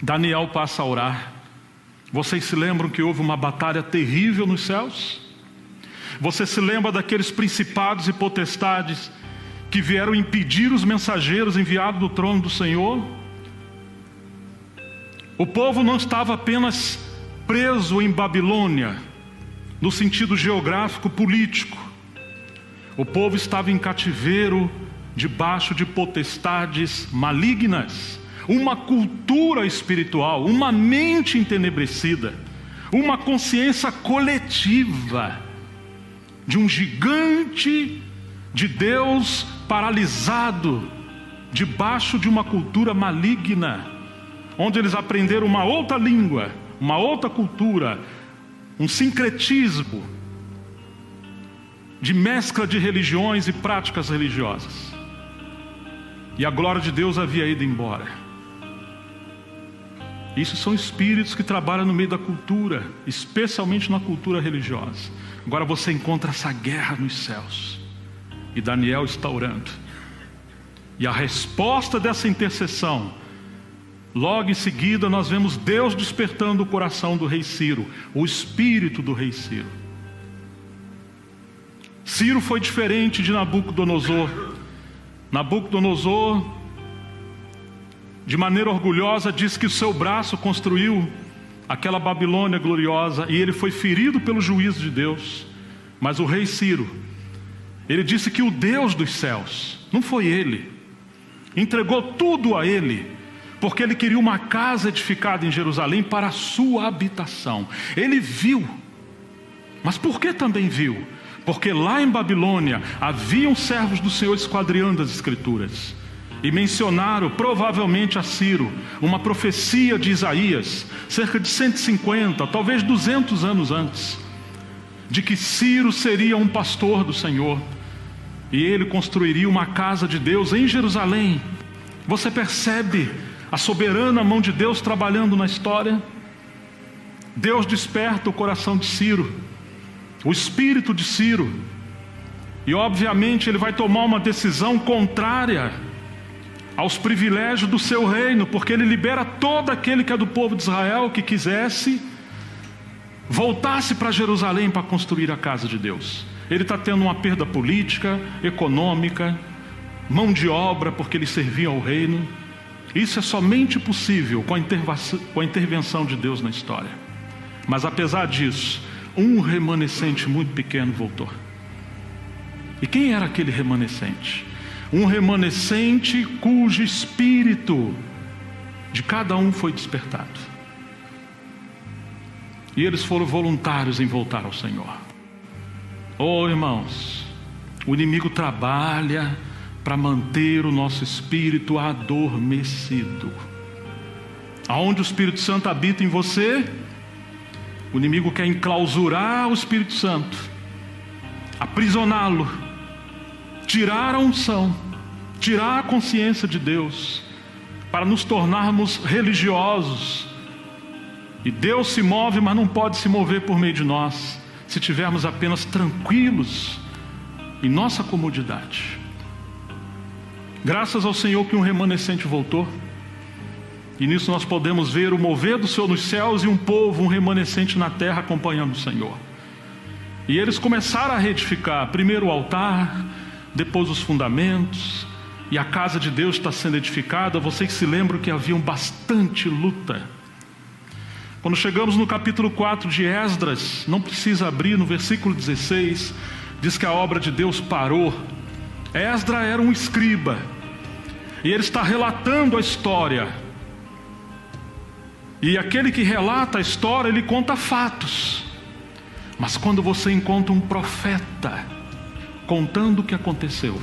Daniel passa a orar. Vocês se lembram que houve uma batalha terrível nos céus? Você se lembra daqueles principados e potestades que vieram impedir os mensageiros enviados do trono do Senhor? O povo não estava apenas preso em Babilônia, no sentido geográfico político. O povo estava em cativeiro, debaixo de potestades malignas, uma cultura espiritual, uma mente entenebrecida, uma consciência coletiva de um gigante de Deus paralisado debaixo de uma cultura maligna, onde eles aprenderam uma outra língua, uma outra cultura, um sincretismo de mescla de religiões e práticas religiosas. E a glória de Deus havia ido embora. Isso são espíritos que trabalham no meio da cultura, especialmente na cultura religiosa. Agora você encontra essa guerra nos céus. E Daniel está orando. E a resposta dessa intercessão, logo em seguida nós vemos Deus despertando o coração do rei Ciro, o espírito do rei Ciro. Ciro foi diferente de Nabucodonosor. Nabucodonosor, de maneira orgulhosa, diz que o seu braço construiu aquela Babilônia gloriosa e ele foi ferido pelo juízo de Deus. Mas o rei Ciro, ele disse que o Deus dos céus, não foi ele, entregou tudo a ele, porque ele queria uma casa edificada em Jerusalém para a sua habitação. Ele viu, mas por que também viu? Porque lá em Babilônia haviam servos do Senhor esquadriando as Escrituras e mencionaram provavelmente a Ciro uma profecia de Isaías, cerca de 150, talvez 200 anos antes, de que Ciro seria um pastor do Senhor e ele construiria uma casa de Deus em Jerusalém. Você percebe a soberana mão de Deus trabalhando na história? Deus desperta o coração de Ciro, o espírito de Ciro, e obviamente ele vai tomar uma decisão contrária aos privilégios do seu reino, porque ele libera todo aquele que é do povo de Israel, que quisesse, voltasse para Jerusalém para construir a casa de Deus. Ele está tendo uma perda política, econômica, mão de obra, porque ele servia ao reino. Isso é somente possível com a intervenção de Deus na história. Mas apesar disso, um remanescente muito pequeno voltou. E quem era aquele remanescente? Um remanescente cujo espírito de cada um foi despertado. E eles foram voluntários em voltar ao Senhor. Oh, irmãos, o inimigo trabalha para manter o nosso espírito adormecido. Aonde o Espírito Santo habita em você, o inimigo quer enclausurar o Espírito Santo, aprisioná-lo, tirar a unção, tirar a consciência de Deus, para nos tornarmos religiosos. E Deus se move, mas não pode se mover por meio de nós, se estivermos apenas tranquilos em nossa comodidade. Graças ao Senhor que um remanescente voltou. E nisso nós podemos ver o mover do Senhor nos céus e um povo, um remanescente na terra acompanhando o Senhor. E eles começaram a reedificar, primeiro o altar, depois os fundamentos, e a casa de Deus está sendo edificada. Vocês se lembram que havia bastante luta. Quando chegamos no capítulo 4 de Esdras, não precisa abrir, no versículo 16, diz que a obra de Deus parou. Esdras era um escriba, e ele está relatando a história. E aquele que relata a história, ele conta fatos. Mas quando você encontra um profeta contando o que aconteceu,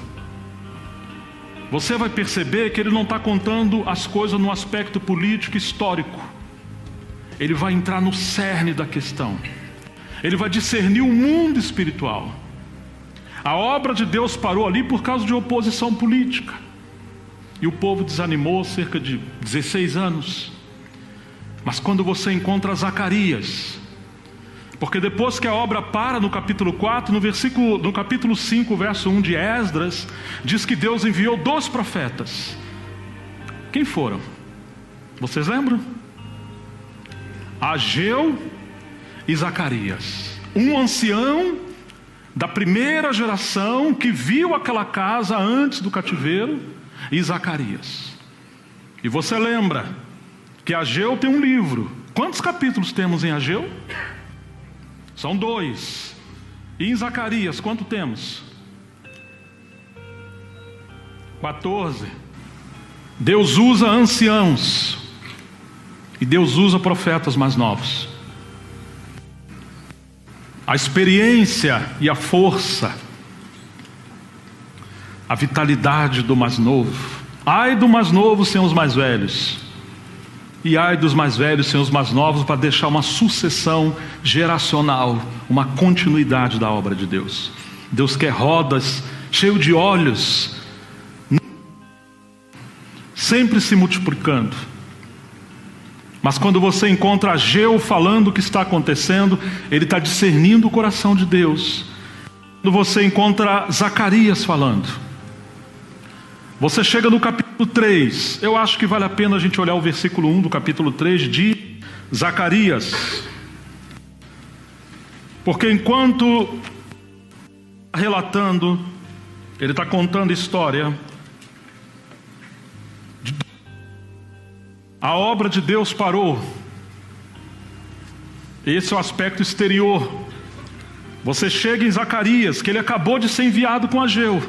você vai perceber que ele não está contando as coisas no aspecto político histórico. Ele vai entrar no cerne da questão. Ele vai discernir o mundo espiritual. A obra de Deus parou ali por causa de oposição política. E o povo desanimou cerca de 16 anos. Mas quando você encontra Zacarias, porque depois que a obra para no capítulo 4, no capítulo 5, verso 1 de Esdras, diz que Deus enviou 2 profetas. Quem foram? Vocês lembram? Ageu e Zacarias, um ancião da primeira geração que viu aquela casa antes do cativeiro, e Zacarias. E você lembra que Ageu tem um livro. Quantos capítulos temos em Ageu? São 2. E em Zacarias, quanto temos? 14. Deus usa anciãos e Deus usa profetas mais novos. A experiência e a força, a vitalidade do mais novo. Ai do mais novo sem os mais velhos, e ai dos mais velhos sem os mais novos, para deixar uma sucessão geracional, uma continuidade da obra de Deus. Deus quer rodas, cheio de olhos, sempre se multiplicando. Mas quando você encontra Ageu falando o que está acontecendo, ele está discernindo o coração de Deus. Quando você encontra Zacarias falando, você chega no capítulo 3, eu acho que vale a pena a gente olhar o versículo 1 do capítulo 3 de Zacarias. Porque enquanto relatando, ele está contando a história, a obra de Deus parou. Esse é o aspecto exterior. Você chega em Zacarias, que ele acabou de ser enviado com Ageu.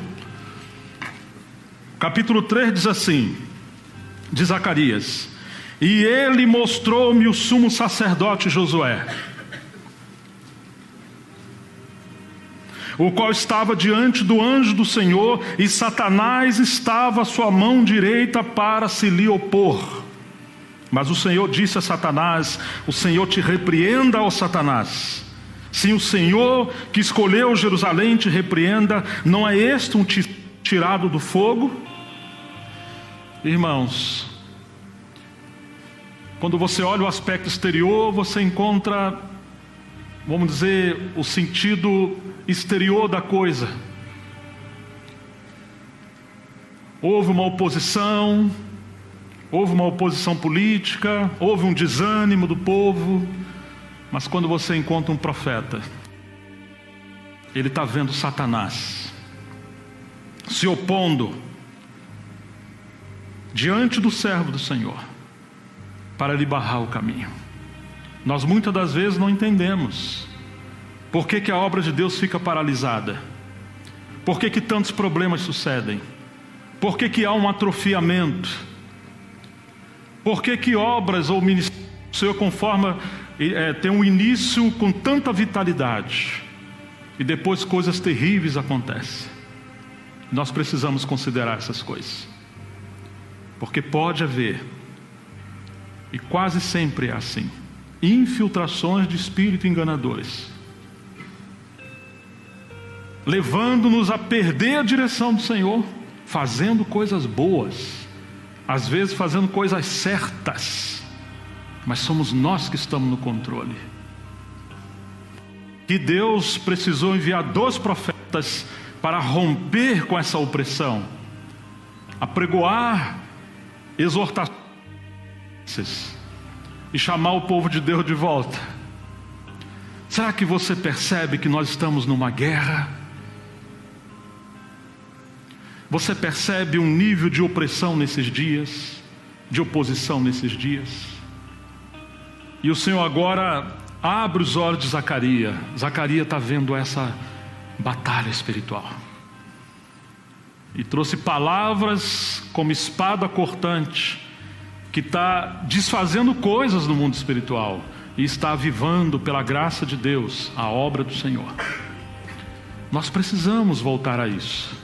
Capítulo 3 diz assim, de Zacarias: e ele mostrou-me o sumo sacerdote Josué, o qual estava diante do anjo do Senhor, e Satanás estava à sua mão direita para se lhe opor. Mas o Senhor disse a Satanás: o Senhor te repreenda, ó Satanás. Sim, o Senhor que escolheu Jerusalém te repreenda. Não é este um tirado do fogo? Irmãos, quando você olha o aspecto exterior, você encontra, vamos dizer, o sentido exterior da coisa. Houve uma oposição política, houve um desânimo do povo, mas quando você encontra um profeta, ele está vendo Satanás se opondo diante do servo do Senhor, para lhe barrar o caminho. Nós muitas das vezes não entendemos por que a obra de Deus fica paralisada, por que tantos problemas sucedem, por que há um atrofiamento, por que obras ou ministérios do Senhor tem um início com tanta vitalidade e depois coisas terríveis acontecem. Nós precisamos considerar essas coisas, porque pode haver, e quase sempre é assim, infiltrações de espíritos enganadores, levando-nos a perder a direção do Senhor, fazendo coisas boas, às vezes fazendo coisas certas, mas somos nós que estamos no controle. Que Deus precisou enviar 2 profetas para romper com essa opressão, apregoar exortações e chamar o povo de Deus de volta. Será que você percebe que nós estamos numa guerra? Você percebe um nível de opressão nesses dias, de oposição nesses dias? E o Senhor agora abre os olhos de Zacarias. Zacarias está vendo essa batalha espiritual e trouxe palavras como espada cortante, que está desfazendo coisas no mundo espiritual e está avivando pela graça de Deus a obra do Senhor. Nós precisamos voltar a isso.